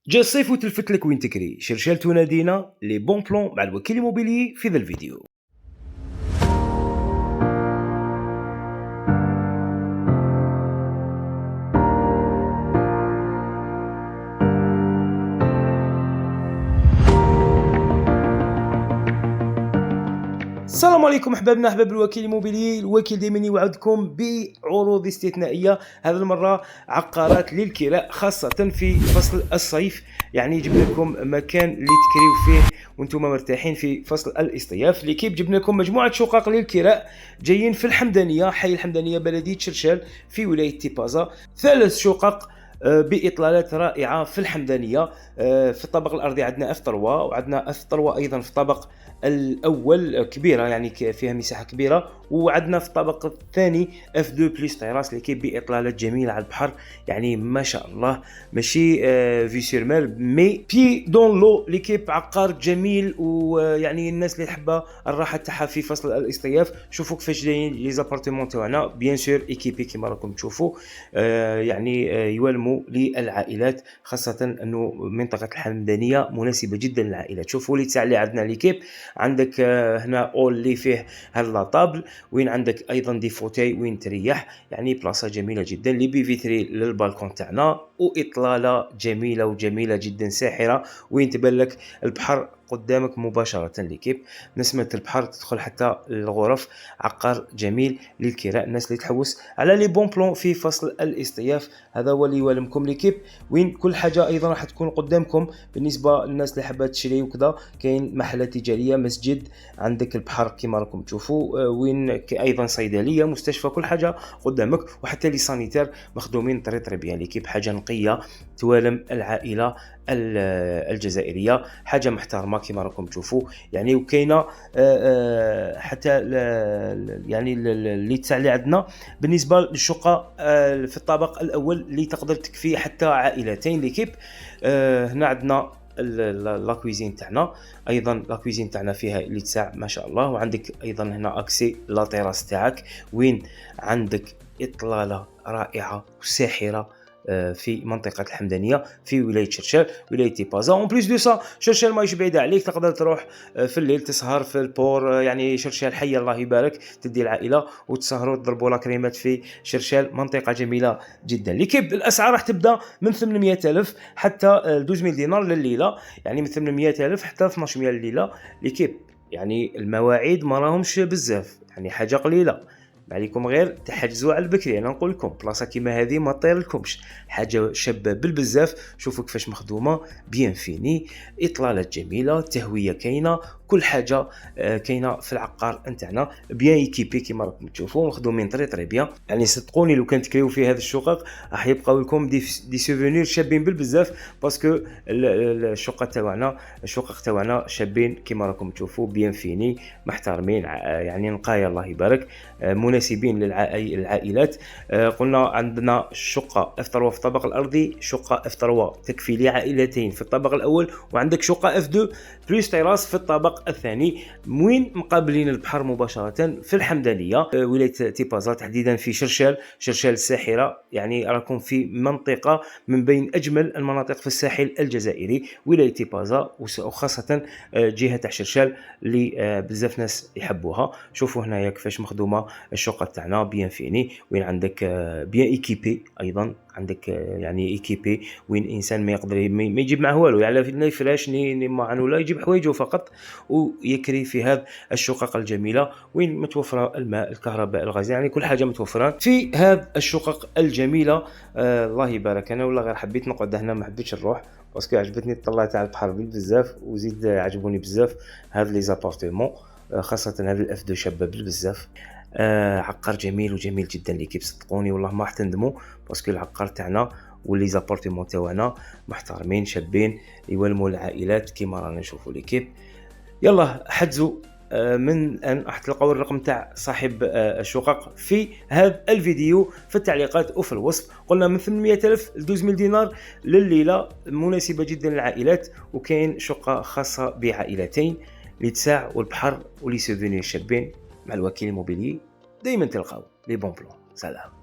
جا الصيف وتلفت لك وين تكري. شرشال تنادينا لي بون بلون مع الوكيل الموبيلي في ذا الفيديو. السلام عليكم احبابنا احباب الوكيل الموبيلي. الوكيل دائما يوعدكم بعروض استثنائيه، هذه المره عقارات للكراء خاصه في فصل الصيف. يعني جبنا لكم مكان اللي تكريو فيه وانتم مرتاحين في فصل الاصطياف. ليكيب جبنا لكم مجموعه شقق للكراء جايين في الحمدانيه، حي الحمدانيه بلديه شرشال في ولايه تيبازا. 3 شقق باطلالات رائعه في الحمدانيه. في الطابق الارضي عندنا اف 3 وعندنا اف 3 ايضا في الطابق الاول كبيره، يعني فيها مساحه كبيره، وعندنا في الطابق الثاني اف 2 بلس تيراس اللي كيف باطلالات جميله على البحر. يعني ما شاء الله ماشي في سيرمال مي بي دون لو. ليكيب عقار جميل، ويعني الناس اللي تحب الراحه تاعها في فصل الاصطياف شوفوا كيفاش جايين لي زابارتمون تاعنا بيان سور ايكيبي كما راكم تشوفوا. يعني يولموا للعائلات، خاصه انه منطقه الحمدانيه مناسبه جدا للعائلات. شوفوا لي تاع اللي عندنا ليكيب، عندك هنا اول اللي فيه هلا طابل، وين عندك ايضا دي فوتاي وين تريح. يعني بلاصه جميله جدا، لي بي فيتري للبالكون تاعنا، واطلاله جميله وجميله جدا ساحره، وين تبان لك البحر قدامك مباشره. ليكيب نسمه البحر تدخل حتى الغرف. عقار جميل للكراء، الناس اللي تحوس على لي بون بلون في فصل الاصطياف. هذا هو اللي يوالمكم ليكيب، وين كل حاجه ايضا راح تكون قدامكم. بالنسبه للناس اللي حابه تشري وكذا، كاين محلات تجاريه، مسجد، عندك البحر كما راكم تشوفوا، وين ايضا صيدليه، مستشفى، كل حاجه قدامك، وحتى لي سانيتير مخدومين طري بيان. ليكيب حاجه نقيه توالم العائله الجزائريه، حاجه محترمه كما راكم تشوفوا. يعني وكاينه حتى يعني اللي تاع اللي عندنا بالنسبه للشقه في الطابق الاول اللي تقدر تكفي حتى عائلتين. ليكيب هنا عندنا لا كويزين تاعنا، ايضا لا كويزين تاعنا فيها اللي تسع ما شاء الله، وعندك ايضا هنا اكسي لا تيراس تاعك، وين عندك اطلاله رائعه وساحره في منطقة الحمدانية في ولاية شرشال ولاية تيبازا. اون بليس دو سا شرشال ماهيش بعيدة عليك، تقدر تروح في الليل تسهر في البور. يعني شرشال حي الله يبارك، تدي العائلة وتسهروا تضربوا لا كريمات في شرشال، منطقة جميلة جدا. ليكيب الأسعار راح تبدأ من 800,000 حتى 12,000 دينار لليلة، يعني من 800,000 حتى 12,000 لليلة. ليكيب يعني المواعيد ما راهمش بزاف، يعني حاجة قليلة، ما عليكم غير تحجزوا على البكري. انا نقول لكم بلاصه كيما هذه ما طير لكمش، حاجه شابه بالبزاف. شوفوا كيفاش مخدومه بيان فيني، اطلالات جميله، تهويه كاينه، كل حاجه كاينه في العقار نتاعنا بيان ايكيبي كيما راكم تشوفوا، مخدومين طري بيان. يعني صدقوني لو كان تكريو في هذه الشقق راح يبقاو لكم دي سوفونير شابين بالبزاف، باسكو الشقه تاعنا شابين كيما راكم تشوفوا بيان فيني، محترمين، يعني نقايا الله يبارك، مناسبين للعائلات. قلنا عندنا شقة F3 في الطابق الأرضي، شقة F3 تكفي لعائلتين في الطابق الأول، وعندك شقة F2 بلس تيراس في الطابق الثاني، وين مقابلين البحر مباشرة في الحمدانية ولاية تيبازا، تحديدا في شرشال الساحرة. يعني راكم في منطقة من بين أجمل المناطق في الساحل الجزائري، ولاية تيبازا، وخاصة جهة تاع شرشال اللي بزاف ناس يحبوها. شوفوا هنايا كيفاش مخدومة الشقة تاعنا بيان فيني، وين عندك بيان ايكيبي، ايضا عندك يعني ايكيبي، وين انسان ما يقدر ما يجيب معه والو، يعني لا يفراش ني معانو، لا يجيب حوايجه فقط ويكري في هذه الشقق الجميله، وين متوفره الماء، الكهرباء، الغاز، يعني كل حاجه متوفره في هذه الشقق الجميله. الله يبارك. انا والله غير حبيت نقعد هنا، ما حبيتش نروح باسكو عجبتني الطلعه تاع البحر بزاف، وزيد عجبوني بزاف هذا لي زابارتمون، خاصه هذا الاف دو شابه بزاف. عقار جميل وجميل جدا ليكيب، صدقوني والله ما راح تندموا، باسكو العقار تاعنا واللي زابارتمون تاعنا محترمين شابين يولموا العائلات كيما رانا نشوفوا ليكيب. يلا حجزوا من الان، راح تلقاو الرقم تاع صاحب الشقق في هذا الفيديو في التعليقات وفي الوصف. قلنا من 800,000 ل 12,000 دينار لليله، مناسبه جدا للعائلات، وكاين شقه خاصه بعائلتين لتساع والبحر ولي سوفينير شابين. مع الوكيل الموبيلي دائما تلقاو لي بون بلون. سلام.